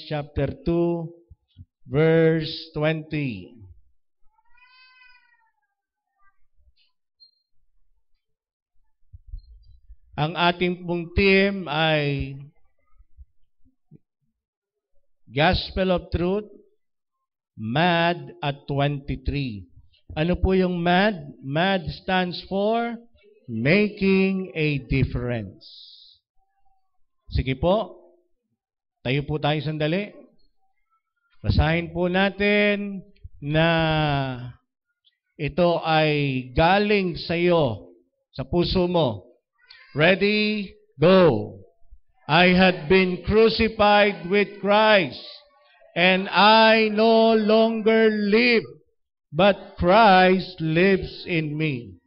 chapter 2, verse 20. Ang ating pong theme ay Gospel of Truth, MAD at 23. Ano po yung MAD? MAD stands for Making a Difference. Sige po, tayo po tayo sandali. Basahin po natin na ito ay galing sa iyo, sa puso mo. Ready? Go! I had been crucified with Christ, and I no longer live, but Christ lives in me.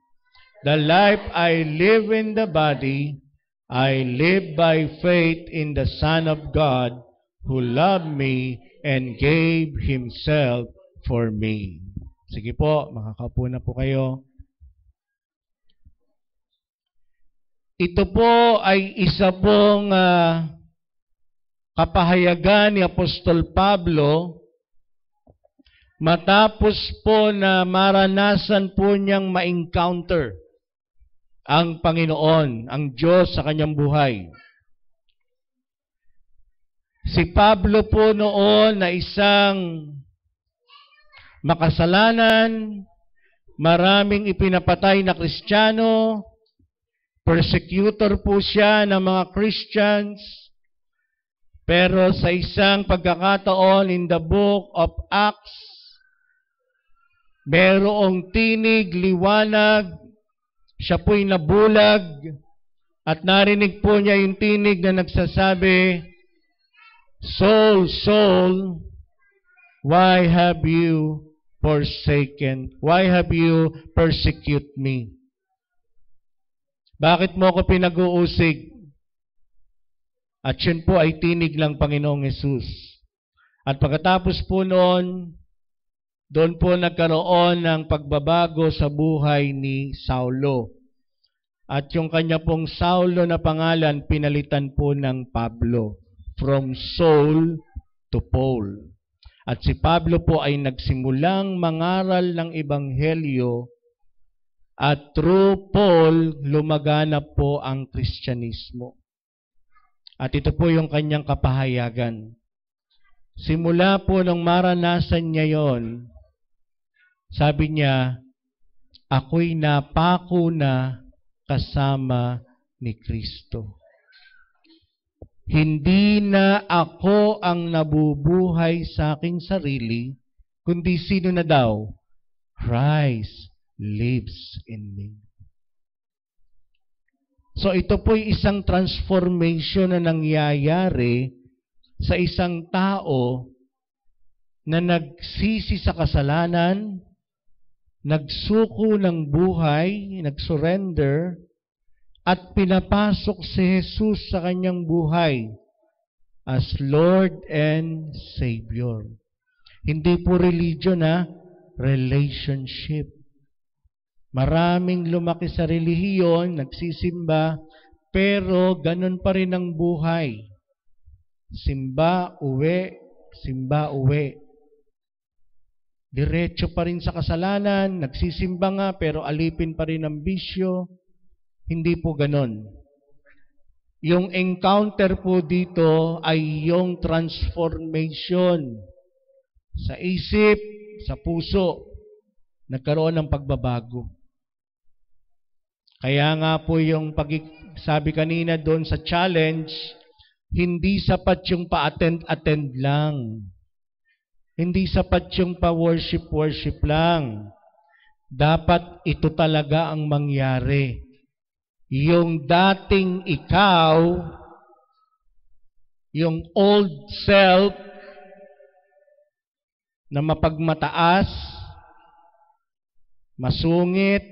The life I live in the body, I live by faith in the Son of God, who loved me and gave Himself for me. Sige po, makakaupo na po kayo. Ito po ay isa pong kapahayagan ni Apostol Pablo matapos po na maranasan po niyang ma-encounter ang Panginoon, ang Diyos sa kanyang buhay. Si Pablo po noon na isang makasalanan, maraming ipinapatay na Kristiyano, persecutor po siya ng mga Christians, pero sa isang pagkakataon in the book of Acts, merong tinig, liwanag, siya po'y nabulag, at narinig po niya yung tinig na nagsasabi, Saul, Saul, why have you forsaken? Why have you persecuted me? Bakit mo ako pinag-uusig? At yun po ay tinig lang Panginoong Hesus. At pagkatapos po noon, doon po nagkaroon ng pagbabago sa buhay ni Saulo. At yung kanya pong Saulo na pangalan, pinalitan po ng Pablo. From Saul to Paul. At si Pablo po ay nagsimulang mangaral ng Ebanghelyo at through Paul, lumaganap po ang Kristyanismo. At ito po yung kanyang kapahayagan. Simula po nung maranasan niya yon, sabi niya, ako'y napako na kasama ni Kristo. Hindi na ako ang nabubuhay sa aking sarili, kundi sino na daw? Christ lives in me. So ito po'y isang transformation na nangyayari sa isang tao na nagsisi sa kasalanan, nagsuko ng buhay, nagsurrender, at pinapasok si Jesus sa kanyang buhay as Lord and Savior. Hindi po religion, relationship. Maraming lumaki sa relihiyon, nagsisimba, pero ganun pa rin ang buhay. Simba, uwi, simba, uwi. Diretso pa rin sa kasalanan, nagsisimba nga, pero alipin pa rin ang bisyo. Hindi po ganun. Yung encounter po dito ay yung transformation sa isip, sa puso. Nagkaroon ng pagbabago. Kaya nga po yung sabi kanina doon sa challenge, hindi sapat yung pa-attend lang. Hindi sapat yung pa-worship lang. Dapat ito talaga ang mangyari. Yung dating ikaw, yung old self na mapagmataas, masungit,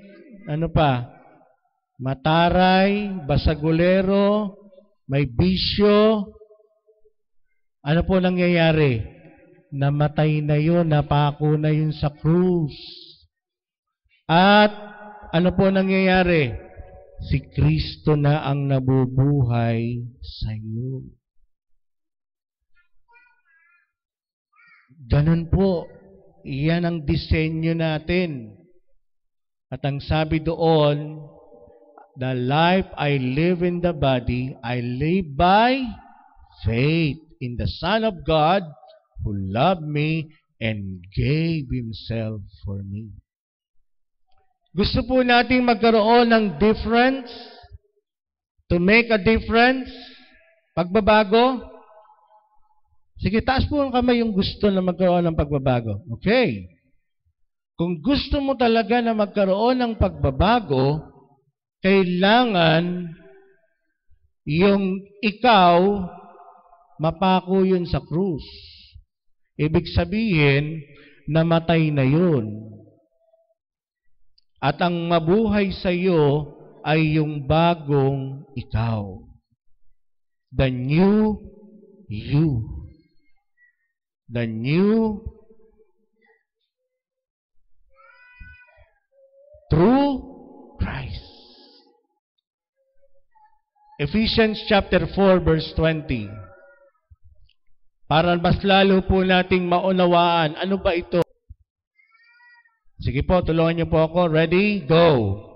mataray, basagulero, may bisyo. Ano po nangyayari? Namatay na yun, napako na yun sa krus. At ano po nangyayari? Si Kristo na ang nabubuhay sa iyo. Ganun po. Iyan ang disenyo natin. At ang sabi doon, the life I live in the body, I live by faith in the Son of God who loved me and gave Himself for me. Gusto po nating magkaroon ng difference, to make a difference, pagbabago. Sige, taas po ang kamay yung gusto na magkaroon ng pagbabago. Okay. Kung gusto mo talaga na magkaroon ng pagbabago, kailangan yung ikaw, mapako yun sa krus. Ibig sabihin, namatay na yun. At ang mabuhay sa iyo ay yung bagong ikaw. The new you. The new through Christ. Ephesians chapter 4 verse 20. Para mas lalo po nating maunawaan, ano ba ito? Sige po, tulungan niyo po ako. Ready? Go!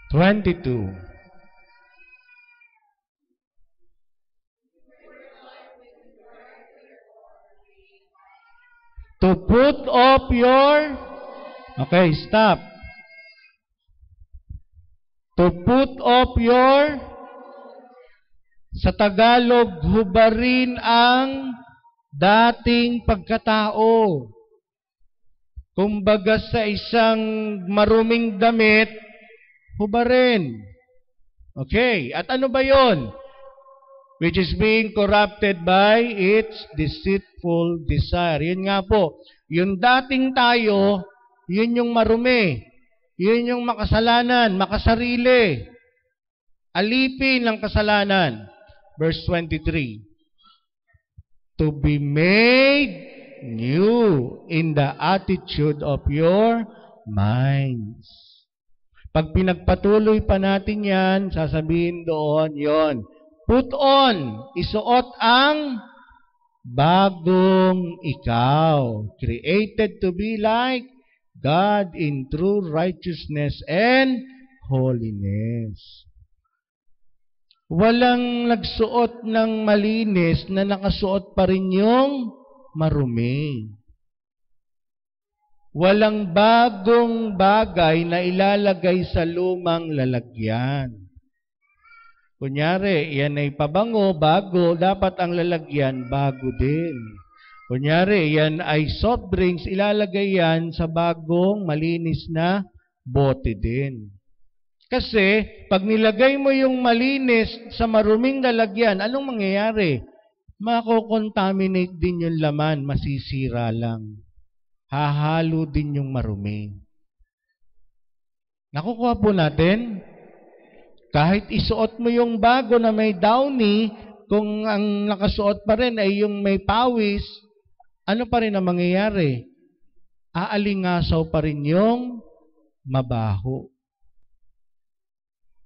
(22) To put off your... Okay, stop. To put off your... Sa Tagalog, hubarin ang dating pagkatao. Kumbaga sa isang maruming damit, hubarin. Okay, at ano ba yon? Which is being corrupted by its deceitful desire. Yun nga po, yung dating tayo, yun yung marumi. Yun yung makasalanan, makasarili. Alipin ng kasalanan. Verse 23. To be made new in the attitude of your minds. Pag pinagpatuloy pa natin yan, sasabihin doon, yon. Put on, isuot ang bagong ikaw. Created to be like God in true righteousness and holiness. Walang nagsuot ng malinis na nakasuot pa rin yung marumi. Walang bagong bagay na ilalagay sa lumang lalagyan. Kunyari, yan ay pabango, bago, dapat ang lalagyan, bago din. Kunyari, yan ay soft drinks, ilalagay yan sa bagong, malinis na bote din. Kasi, pag nilagay mo yung malinis sa maruming lalagyan, anong mangyayari? Mako-contaminate din yung laman, masisira lang. Hahalo din yung marumi. Nakukuha po natin? Kahit isuot mo yung bago na may downy, kung ang nakasuot pa rin ay yung may pawis, ano pa rin ang mangyayari? Aalingasaw pa rin yung mabaho.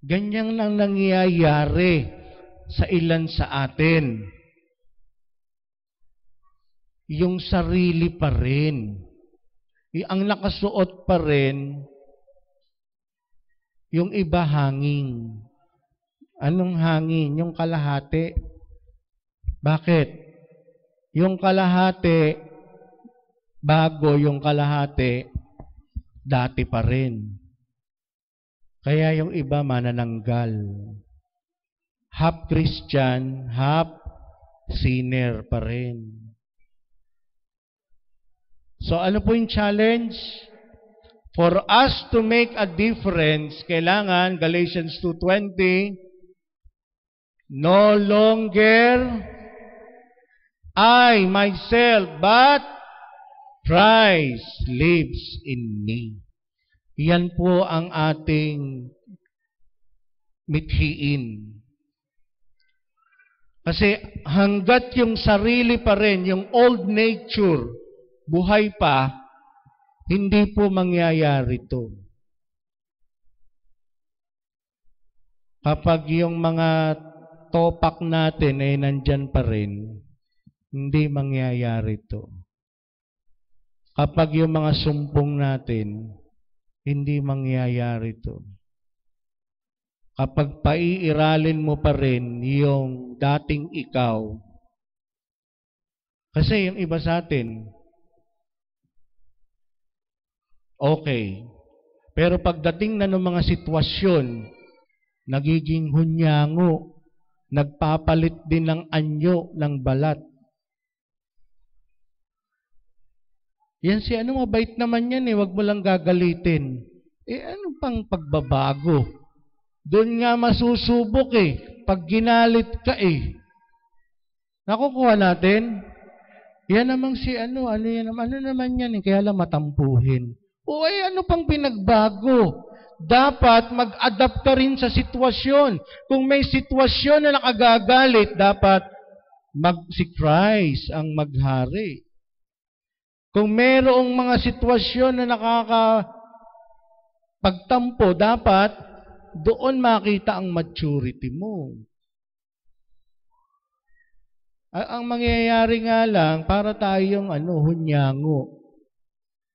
Ganyan lang nangyayari sa ilan sa atin. Yung sarili pa rin. Ang nakasuot pa rin, yung iba hangin. Anong hangin? Yung kalahati. Bakit? Yung kalahati, bago yung kalahati, dati pa rin. Kaya yung iba manananggal. Half Christian, half sinner pa rin. So ano po yung challenge? For us to make a difference, kailangan, Galatians 2:20, no longer I myself, but Christ lives in me. Yan po ang ating mithiin. Kasi hanggat yung sarili pa rin, yung old nature, buhay pa, Hindi po mangyayari to. Kapag yung mga topak natin ay nandyan pa rin, hindi mangyayari to. Kapag yung mga sumpong natin, hindi mangyayari to. Kapag paiiralin mo pa rin yung dating ikaw, kasi yung iba sa atin, okay. Pero pagdating na ng mga sitwasyon, nagiging hunyango, nagpapalit din ng anyo ng balat. Yan si mabait naman yan wag mo lang gagalitin. Ano pang pagbabago? Doon nga masusubok pag ginalit ka Nakukuha natin? Yan namang si ano naman yan kaya lang matampuhin. Ano pang pinagbago? Dapat mag-adapt ka rin sa sitwasyon. Kung may sitwasyon na nakagagalit, dapat si Christ ang maghari. Kung mayroong mga sitwasyon na nakakapagtampo, dapat doon makita ang maturity mo. Ang mangyayari nga lang, para tayong hunyango.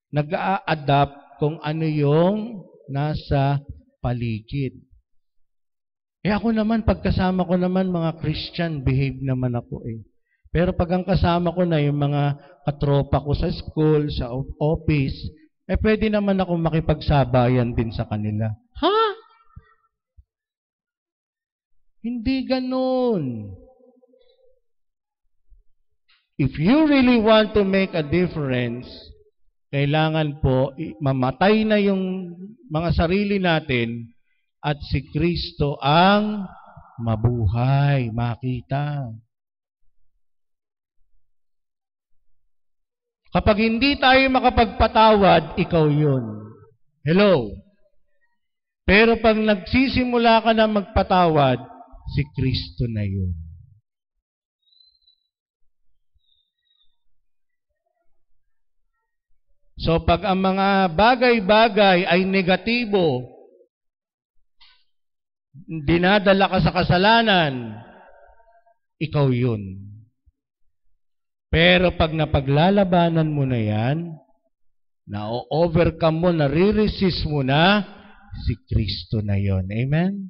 Nag-a-adapt kung ano yung nasa paligid. Ako naman, pagkasama ko naman mga Christian, behave naman ako Pero pag ang kasama ko na yung mga katropa ko sa school, sa office, pwede naman ako makipagsabayan din sa kanila. Ha? Hindi ganun. If you really want to make a difference, kailangan po mamatay na yung mga sarili natin at si Kristo ang mabuhay, makita. Kapag hindi tayo makapagpatawad, ikaw yun. Hello? Pero pag nagsisimula ka na magpatawad, si Kristo na yun. So pag ang mga bagay-bagay ay negatibo, dinadala ka sa kasalanan, ikaw yun. Pero pag napaglalabanan mo na yan, na-overcome mo, nare-resist mo na, si Kristo na yon. Amen?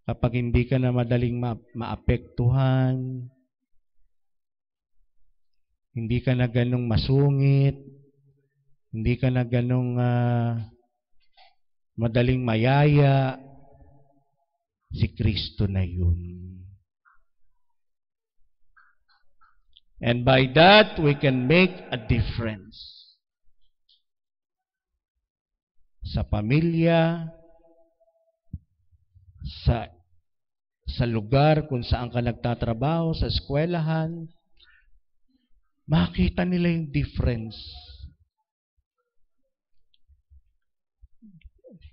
Kapag hindi ka na madaling maapektuhan, hindi ka na ganong masungit, hindi ka na ganong madaling mayaya, si Kristo na yun. And by that, we can make a difference. Sa pamilya, sa lugar kung saan ka nagtatrabaho, sa eskwelahan, makita nila yung difference.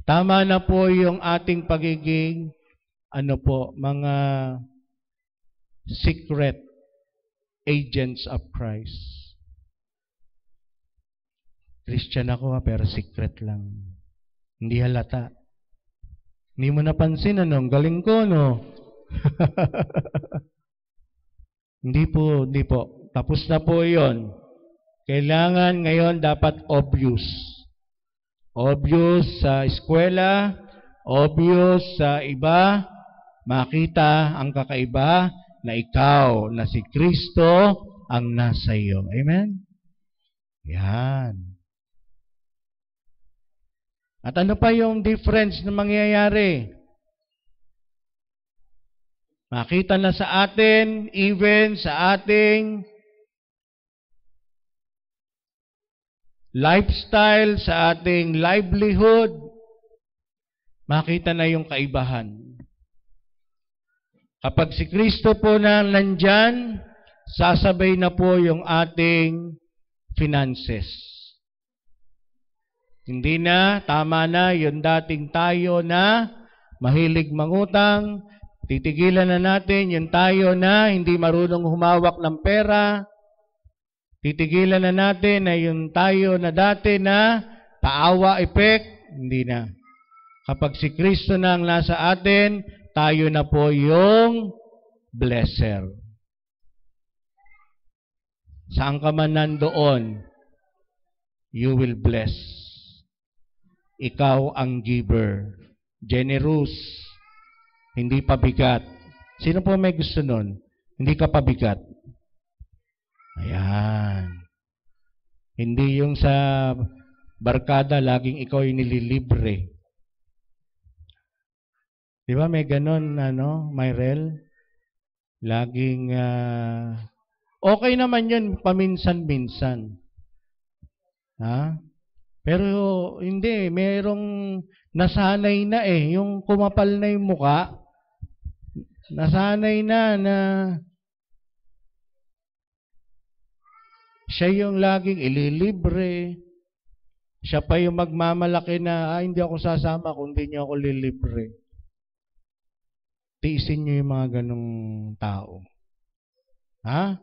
Tama na po yung ating pagiging, mga secret agents of Christ. Christian ako pero secret lang. Hindi halata. Hindi mo napansin galing ko Hindi po. Tapos na po yon. Kailangan ngayon dapat obvious. Obvious sa eskwela, obvious sa iba, makita ang kakaiba na ikaw, na si Kristo ang nasa iyo. Amen? Yan. At ano pa yung difference na mangyayari? Makita na sa atin, even sa ating lifestyle, sa ating livelihood, makita na yung kaibahan. Kapag si Kristo po na nandyan, sasabay na po yung ating finances. Hindi na, tama na, yung dating tayo na mahilig mangutang, titigilan na natin yung tayo na hindi marunong humawak ng pera, Titigilan na natin na yung tayo na dati na paawa effect, hindi na. Kapag si Kristo na ang nasa atin, tayo na po yung blesser. Saan ka man nandoon, you will bless. Ikaw ang giver. Generous. Hindi pabigat. Sino po may gusto nun? Hindi ka pabigat. Ayan. Hindi yung sa barkada, laging ikaw yung nililibre. Di ba may ganon, Myrel? Laging, okay naman yun, paminsan-minsan. Ha? Pero hindi, merong nasanay na yung kumapal na yung muka, nasanay na siya yung laging ililibre. Siya pa yung magmamalaki na, hindi ako sasama kung hindi niyo ako lilibre. Tiisin niyo yung mga ganong tao. Ha?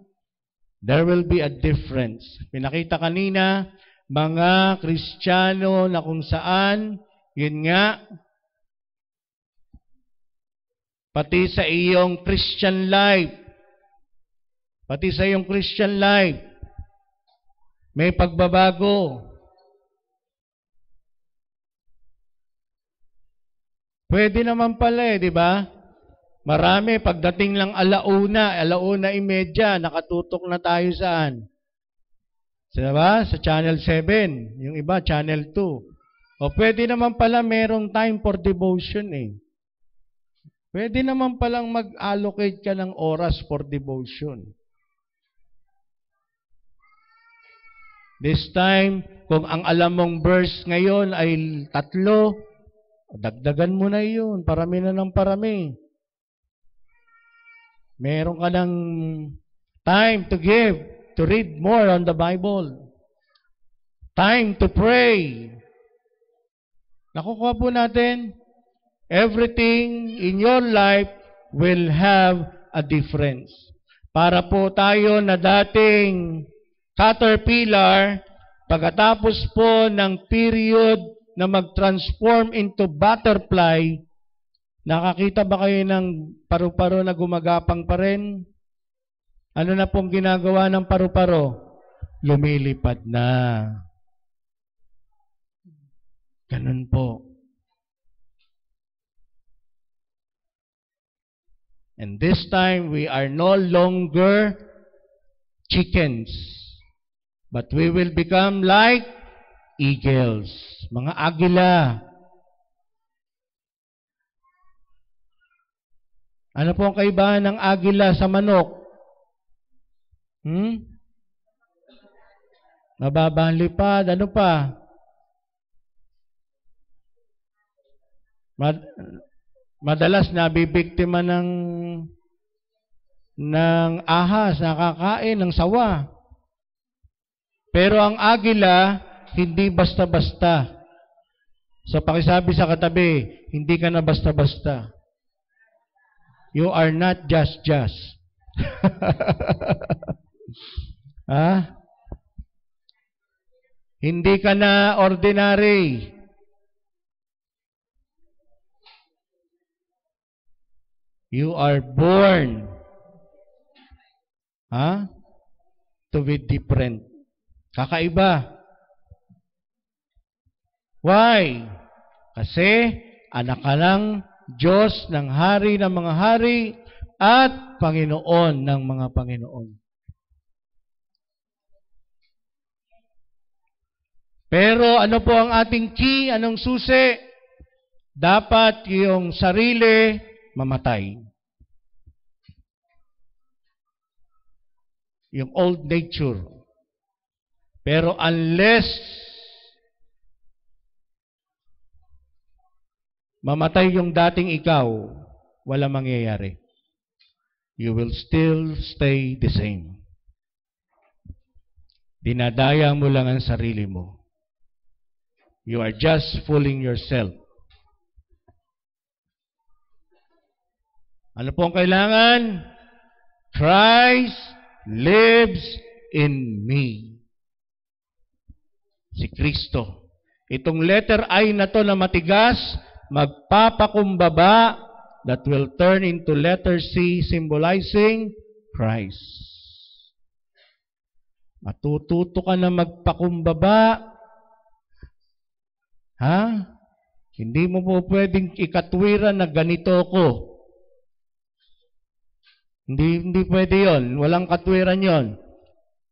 There will be a difference. Pinakita kanina, mga Kristiyano na kung saan, yun nga, pati sa iyong Christian life, may pagbabago. Pwede naman pala di ba? Marami, pagdating lang 1:30, nakatutok na tayo saan? Diba? Sa Channel 7. Yung iba, Channel 2. O pwede naman pala merong time for devotion Pwede naman palang mag-allocate ka ng oras for devotion. This time, kung ang alam mong verse ngayon ay 3, dagdagan mo na yun. Parami na ng parami. Meron ka ng time to give, to read more on the Bible. Time to pray. Nakukuha po natin, everything in your life will have a difference. Para po tayo na dating caterpillar, pagkatapos po ng period na mag-transform into butterfly, nakakita ba kayo ng paru-paro na gumagapang pa rin? Ano na pong ginagawa ng paru-paro? Lumilipad na. Ganun po. And this time, we are no longer chickens, but we will become like eagles, mga agila. Ano po ang kaibahan ng agila sa manok? Mababa ang lipad. Ano pa? Madalas nabibiktima ng ahas, nakakain ng sawa. Pero ang agila, hindi basta-basta. So pakisabi sa katabi, hindi ka na basta-basta. You are not just. Hindi ka na ordinary. You are born to be different. Kakaiba. Why? Kasi anak ka ng Diyos, ng Hari ng mga hari, at Panginoon ng mga Panginoon. Pero ano po ang ating key? Anong susi? Dapat yung sarili mamatay. Yung old nature. Pero unless mamatay yung dating ikaw, wala mangyayari. You will still stay the same. Dinadaya mo lang ang sarili mo. You are just fooling yourself. Ano po ang kailangan? Christ lives in me. Si Kristo. Itong letter I na to na matigas, magpapakumbaba, that will turn into letter C, symbolizing Christ. Matututo ka na magpakumbaba. Ha? Hindi mo po pwedeng ikatwiran na ganito ko. Hindi pwede yon. Walang katwiran yon.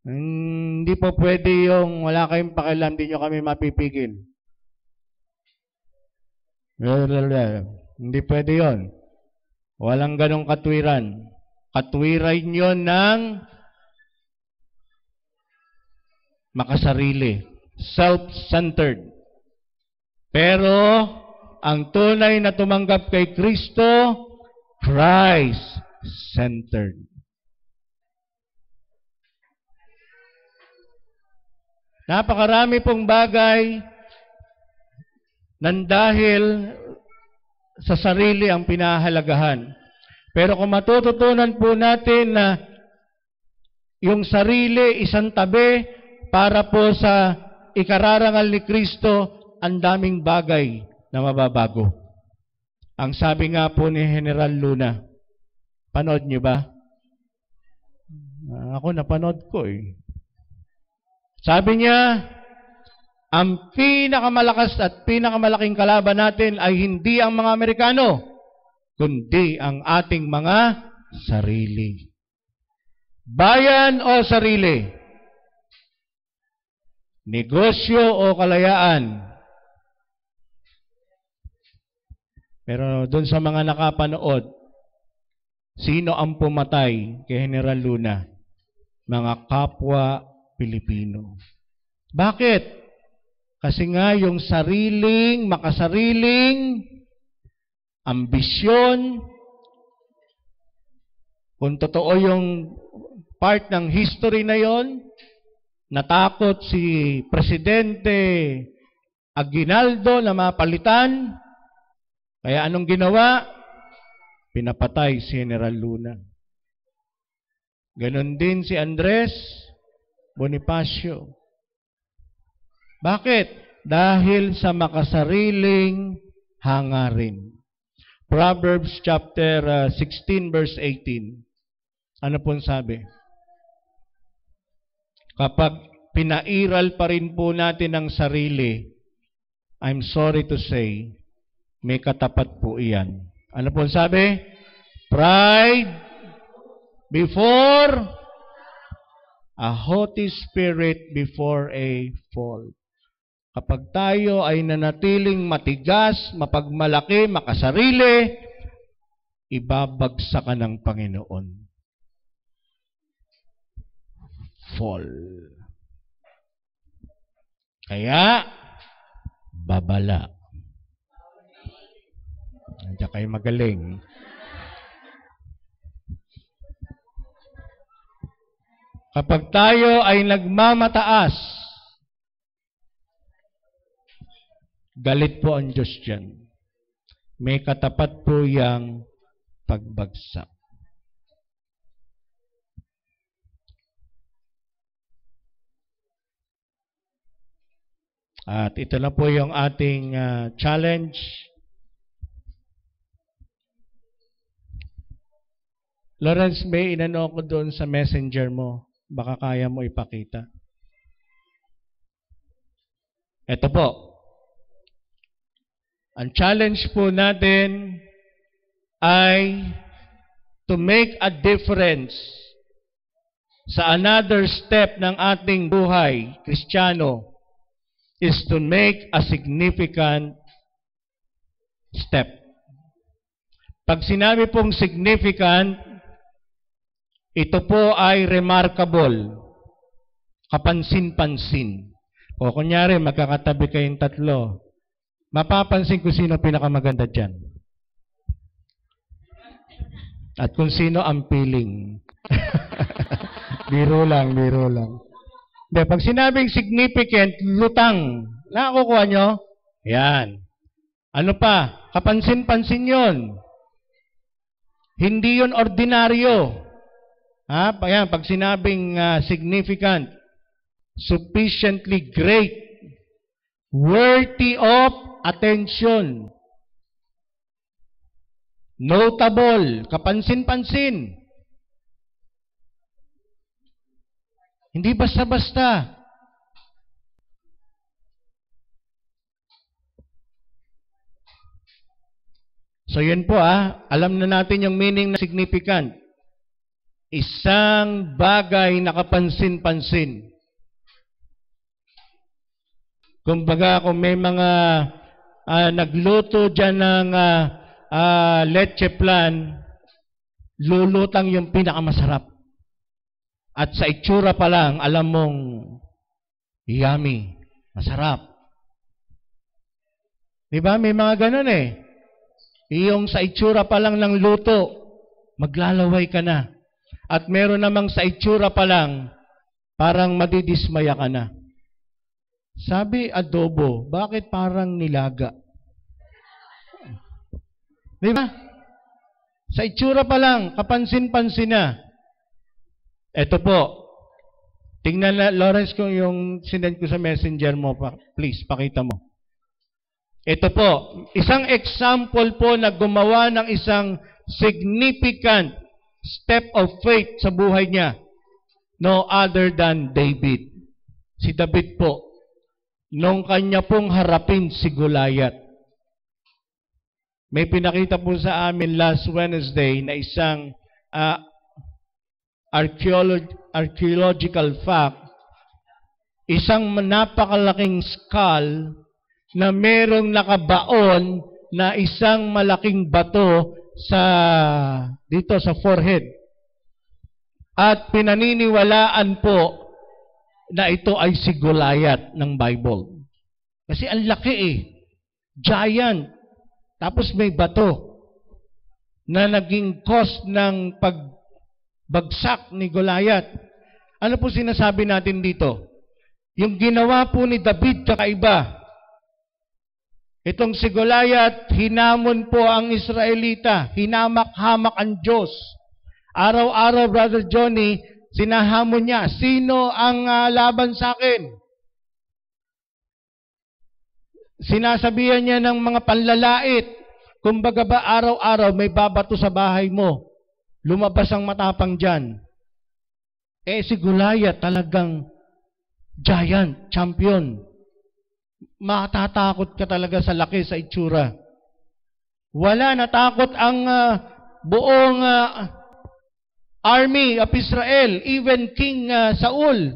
Hindi po pwede yung wala kayong pakialam, hindi nyo kami mapipigil. Hindi pwede yon. Walang ganong katwiran. Katwiran yon ng makasarili. Self-centered. Pero, ang tunay na tumanggap kay Kristo, Christ-centered. Napakarami pong bagay nang dahil sa sarili ang pinahalagahan. Pero kung matututunan po natin na yung sarili isang tabi para po sa ikararangal ni Kristo, ang daming bagay na mababago. Ang sabi nga po ni General Luna, panood niyo ba? Ako napanood ko eh. Sabi niya, ang pinakamalakas at pinakamalaking kalaban natin ay hindi ang mga Amerikano, kundi ang ating mga sarili. Bayan o sarili? Negosyo o kalayaan? Pero doon sa mga nakapanood, sino ang pumatay kay General Luna? Mga kapwa Pilipino. Bakit? Kasi nga yung makasariling ambisyon, kung totoo yung part ng history na yon, natakot si Presidente Aguinaldo na mapalitan. Kaya anong ginawa? Pinapatay si General Luna. Ganon din si Andres Bonifacio. Bakit? Dahil sa makasariling hangarin. Proverbs chapter 16 verse 18. Ano pong sabi? Kapag pinairal pa rin po natin ang sarili, I'm sorry to say, may katapat po iyan. Ano po sabi? Pride before a haughty spirit before a fall. Kapag tayo ay nanatiling matigas, mapagmalaki, makasarili, ibabagsakan ng Panginoon. Fall. Kaya, babala. Nandiyan kayo magaling. Kapag tayo ay nagmamataas, galit po ang Diyos dyan. May katapat po yang pagbagsak. At ito na po yung ating challenge. Lawrence, may inano ko doon sa messenger mo. Baka kaya mo ipakita. Ito po. Ang challenge po natin ay to make a difference sa another step ng ating buhay, Kristiyano, is to make a significant step. Pag sinabi pong significant, ito po ay remarkable, kapansin-pansin. O kunyari, magkakatabi kayong tatlo, mapapansin kung sino pinakamaganda dyan. At kung sino ang piling. Biro lang, biro lang. De, pag sinabing significant, lutang. Nakakukuha nyo? Yan. Ano pa? Kapansin-pansin yun. Hindi yun ordinaryo. Ayan, pag sinabing significant, sufficiently great, worthy of attention, notable, kapansin-pansin. Hindi basta-basta. So yun po alam na natin yung meaning na significant. Isang bagay na kapansin-pansin. Kumbaga kung may mga nagluto dyan ng leche plan, lulutang yung pinakamasarap. At sa itsura pa lang, alam mong yummy, masarap. Diba? May mga ganun Yung sa itsura pa lang ng luto, maglalaway ka na. At meron namang sa itsura pa lang, parang madidismaya ka na. Sabi, adobo, bakit parang nilaga? Diba? Sa itsura pa lang, kapansin-pansin na. Ito po. Tingnan na, Lawrence, kung yung sinend ko sa messenger mo, please, pakita mo. Ito po, isang example po na gumawa ng isang significant step of faith sa buhay niya. No other than David. Si David po, nung kanya pong harapin si Goliath. May pinakita po sa amin last Wednesday na isang archaeological fact, isang napakalaking skull na merong nakabaon na isang malaking bato dito sa forehead. At pinaniniwalaan po na ito ay si Goliath ng Bible. Kasi ang laki giant. Tapos may bato na naging cause ng pagbagsak ni Goliath. Ano po sinasabi natin dito? Yung ginawa po ni David kakaiba. Itong si Goliath, hinamon po ang Israelita. Hinamak-hamak ang Diyos. Araw-araw, Brother Johnny, sinahamon niya, sino ang laban sa akin? Sinasabihan niya ng mga panlalait. Kumbaga ba araw-araw may babato sa bahay mo. Lumabas ang matapang dyan. Si Goliath talagang giant, champion. Matatakot ka talaga sa laki, sa itsura. Wala, natakot ang buong army of Israel, even King Saul.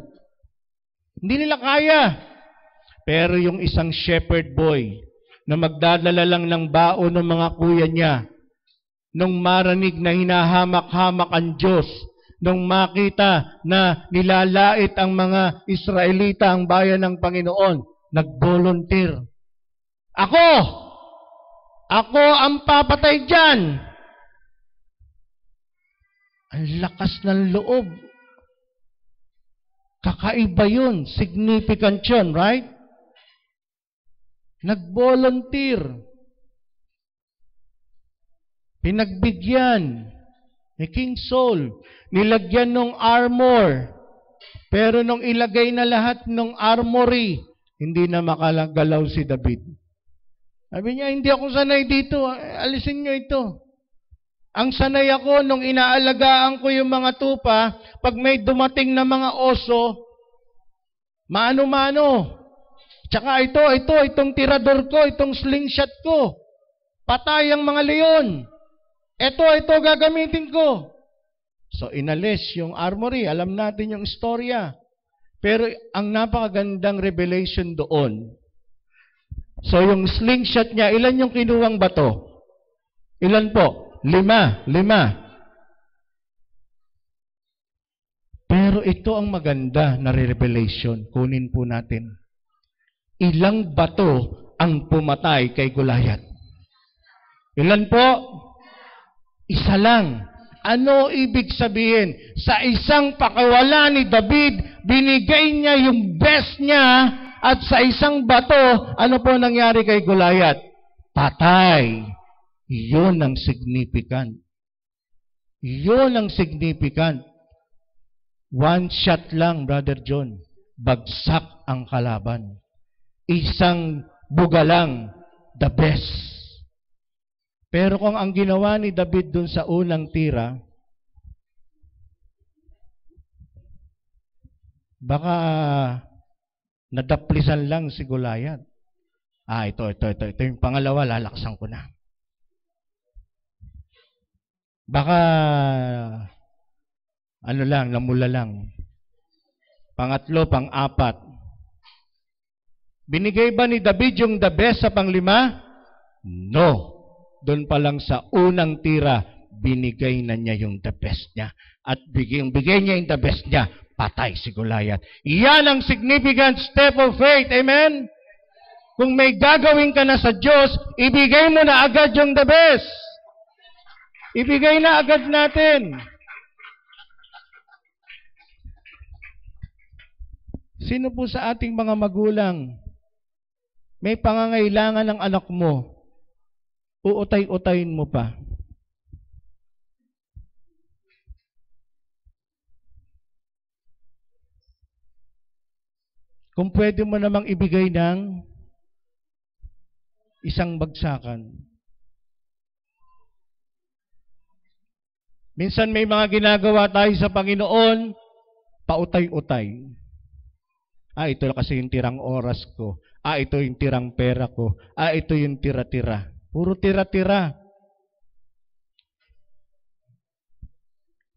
Hindi nila kaya. Pero yung isang shepherd boy na magdadala lang ng baon ng mga kuya niya, nung marinig na hinahamak-hamak ang Diyos, nung makita na nilalait ang mga Israelita ang bayan ng Panginoon, nag-volunteer. Ako ang papatay dyan. Ang lakas ng loob. Kakaiba yun. Significant yun, right? Nag-volunteer. Pinagbigyan ni King Saul. Nilagyan ng armor. Pero nung ilagay na lahat ng armory, hindi na makalagalaw si David. Sabi niya, hindi ako sanay dito. Alisin niyo ito. Ang sanay ako nung inaalagaan ko yung mga tupa, pag may dumating na mga oso, mano-mano. Tsaka itong tirador ko, itong slingshot ko. Patay ang mga leon. Ito gagamitin ko. So inalis yung armory. Alam natin yung istorya. Pero ang napakagandang revelation doon. So yung slingshot niya, ilan yung kinuwang bato? Ilan po? 5. Pero ito ang maganda na revelation. Kunin po natin. Ilang bato ang pumatay kay Goliath? Ilan po? Isa lang. Ano ibig sabihin? Sa isang pakawala ni David, binigay niya yung best niya at sa isang bato, ano po nangyari kay Goliath? Patay. Iyon ang significant. Iyon ang significant. One shot lang, Brother John. Bagsak ang kalaban. Isang buga lang, the best. Pero kung ang ginawa ni David dun sa unang tira, baka nadaplisan lang si Goliath. Ito yung pangalawa, lalaksan ko na. Baka, namula lang. Pangatlo, pang-apat. Binigay ba ni David yung the best sa panglima? No. Doon pa lang sa unang tira, binigay na niya yung the best niya. At bigay niya yung the best niya, patay si Goliath. Iyan ang significant step of faith. Amen? Kung may gagawin ka na sa Diyos, ibigay mo na agad yung the best. Ibigay na agad natin. Sino po sa ating mga magulang may pangangailangan ng anak mo, uutay-utayin mo pa? Kung pwede mo namang ibigay ng isang bagsakan. Minsan may mga ginagawa tayo sa Panginoon, pautay-utay. Ito kasi yung tirang oras ko. Ito yung tirang pera ko. Ito yung tira-tira. Puro tira-tira.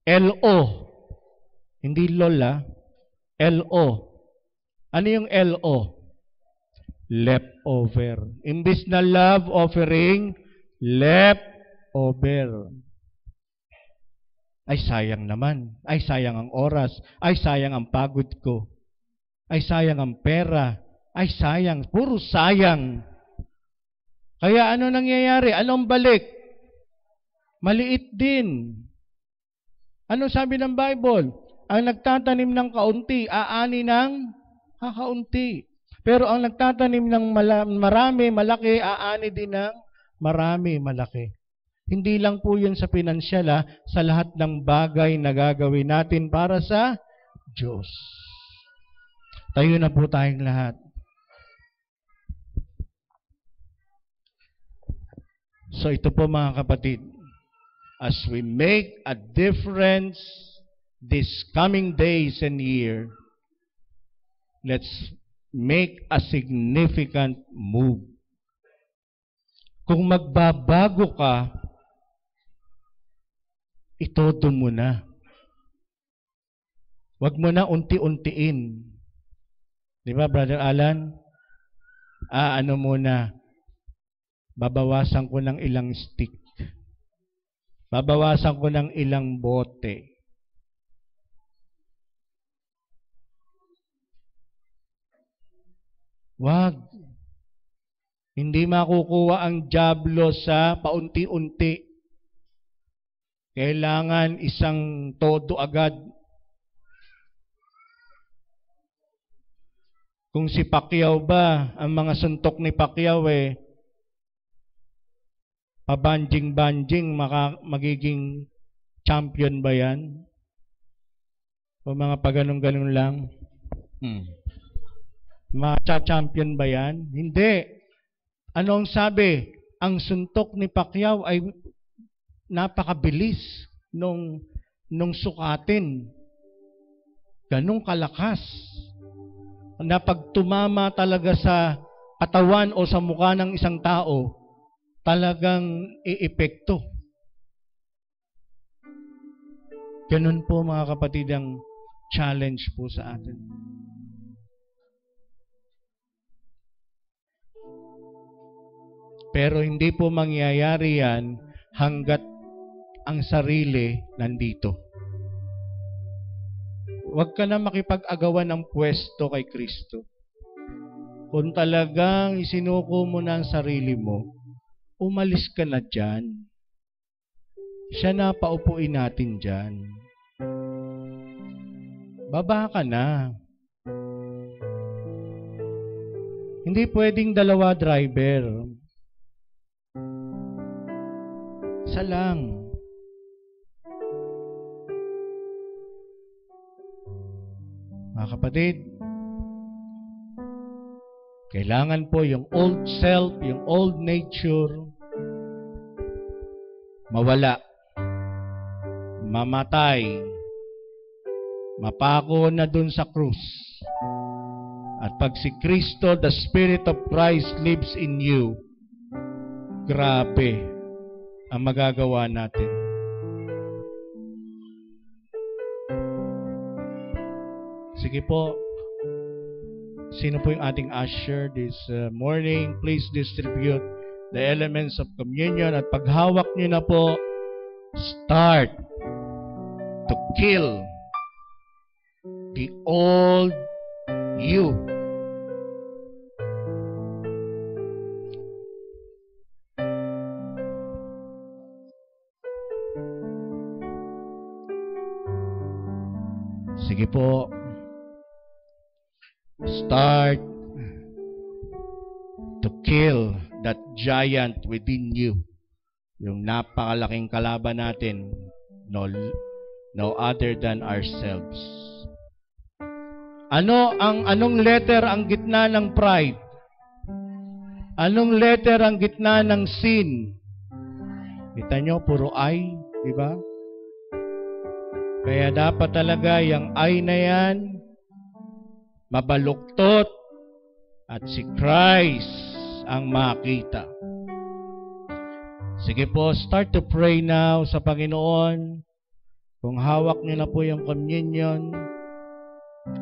LO. Hindi lola. LO. Ano yung LO? Leftover. Imbis na love offering, leftover. Ay sayang naman. Ay sayang ang oras. Ay sayang ang pagod ko. Ay sayang ang pera. Ay sayang. Puro sayang. Kaya ano nangyayari? Anong balik? Maliit din. Ano sabi ng Bible? Ang nagtatanim ng kaunti, aani ng kakaunti. Pero ang nagtatanim ng marami, malaki, aani din ng marami, malaki. Hindi lang po yun sa pinansyal, sa lahat ng bagay na gagawin natin para sa Diyos. Tayo na po tayong lahat. So ito po mga kapatid, as we make a difference this coming days and year, let's make a significant move. Kung magbabago ka, itodo mo na. Huwag mo na unti-untiin. Di ba, Brother Alan? Ano muna? Babawasan ko ng ilang stick. Babawasan ko ng ilang bote. Wag. Hindi makukuha ang dyablo sa paunti-unti. Kailangan isang todo agad. Kung si Pacquiao ba, ang mga suntok ni Pacquiao pabanjing-banjing, magiging champion ba yan? O mga paganong-ganon lang? Champion ba yan? Hindi. Anong sabi? Ang suntok ni Pacquiao ay napakabilis nung sukatin. Ganong kalakas. Na pag tumama talaga sa katawan o sa mukha ng isang tao, talagang iepekto. Ganun po mga kapatid ang challenge po sa atin. Pero hindi po mangyayari yan hanggat ang sarili nandito. Huwag ka na makipag-agawan ng pwesto kay Kristo. Kung talagang isinuko mo na ang sarili mo, umalis ka na dyan. Siya na paupuin natin dyan. Baba ka na. Hindi pwedeng dalawa driver. Isa lang. Mga kapatid, kailangan po yung old self, yung old nature, mawala, mamatay, mapako na dun sa krus. At pag si Kristo, the Spirit of Christ lives in you, grabe ang magagawa natin. Sige po, sino po yung ating usher this morning? Please distribute the elements of communion. At paghawak niyo na po, start to kill the old you. Sige po. Start to kill that giant within you. Yung napakalaking kalaban natin, no other than ourselves. Anong letter ang gitna ng pride? Anong letter ang gitna ng sin? Kita nyo, puro I, di ba? Kaya dapat talaga yung I na yan, mabaluktot at si Christ ang makita. Sige po, start to pray now sa Panginoon. Kung hawak niyo na po yung communion,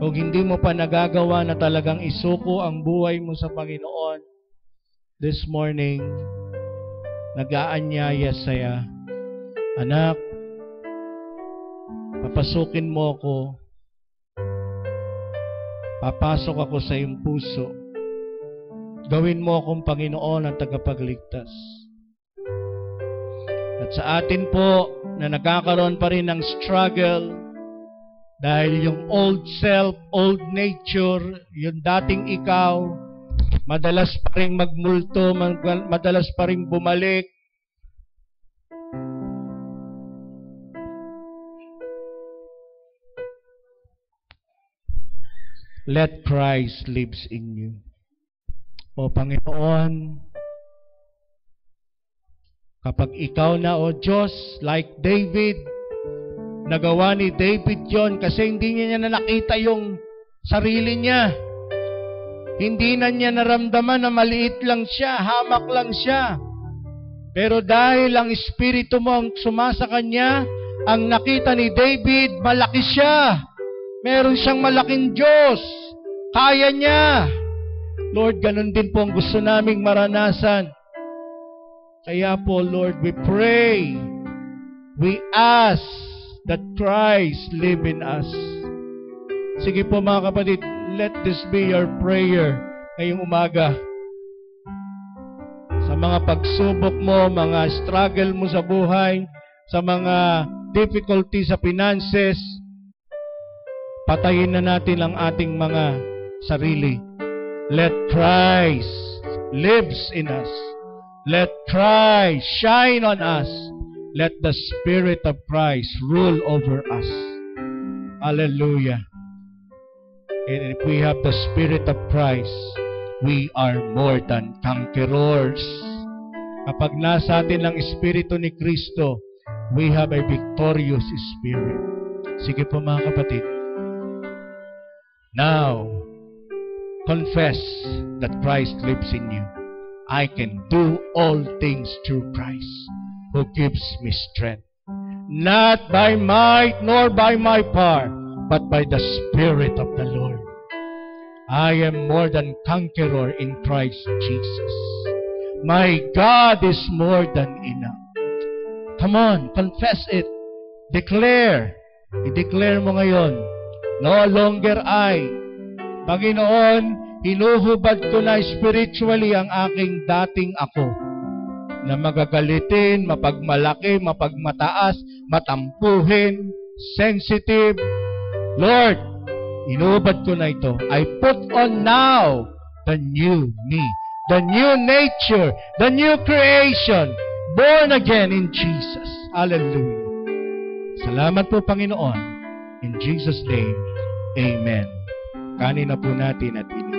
kung hindi mo pa nagagawa na talagang isuko ang buhay mo sa Panginoon, this morning, nag-aanyaya saya, anak, papasukin mo ako, papasok ako sa iyong puso, gawin mo akong Panginoon at tagapagligtas. At sa atin po, na nagkakaroon pa rin ng struggle, dahil yung old self, old nature, yung dating ikaw, madalas pa rin magmulto, madalas pa rin bumalik. Let Christ lives in you. O Panginoon, kapag ikaw na, O Diyos, like David, nagawa ni David yon kasi hindi niya nakita yung sarili niya. Hindi na niya naramdaman na maliit lang siya, hamak lang siya. Pero dahil ang Espiritu mo ang sumasa kanya, ang nakita ni David, malaki siya. Meron siyang malaking Diyos. Kaya niya. Lord, ganun din po ang gusto naming maranasan. Kaya po, Lord, we pray, we ask that Christ live in us. Sige po mga kapatid, let this be your prayer ngayong umaga. Sa mga pagsubok mo, mga struggle mo sa buhay, sa mga difficulty sa finances, patayin na natin ang ating mga sarili. Let Christ lives in us. Let Christ shine on us. Let the Spirit of Christ rule over us. Hallelujah. And if we have the Spirit of Christ, we are more than conquerors. Kapag nasa atin ang Espiritu ni Kristo, we have a victorious spirit. Sige po mga kapatid. Now, confess that Christ lives in you. I can do all things through Christ who gives me strength. Not by might nor by my power, but by the Spirit of the Lord. I am more than conqueror in Christ Jesus. My God is more than enough. Come on, confess it. Declare. I-declare mo ngayon. No longer I. Panginoon, hinuhubad ko na spiritually ang aking dating ako. Na magagalitin, mapagmalaki, mapagmataas, matampuhin, sensitive. Lord, hinuhubad ko na ito. I put on now the new me, the new nature, the new creation, born again in Jesus. Hallelujah. Salamat po, Panginoon. In Jesus' name, Amen. Kanin na po natin at ininom.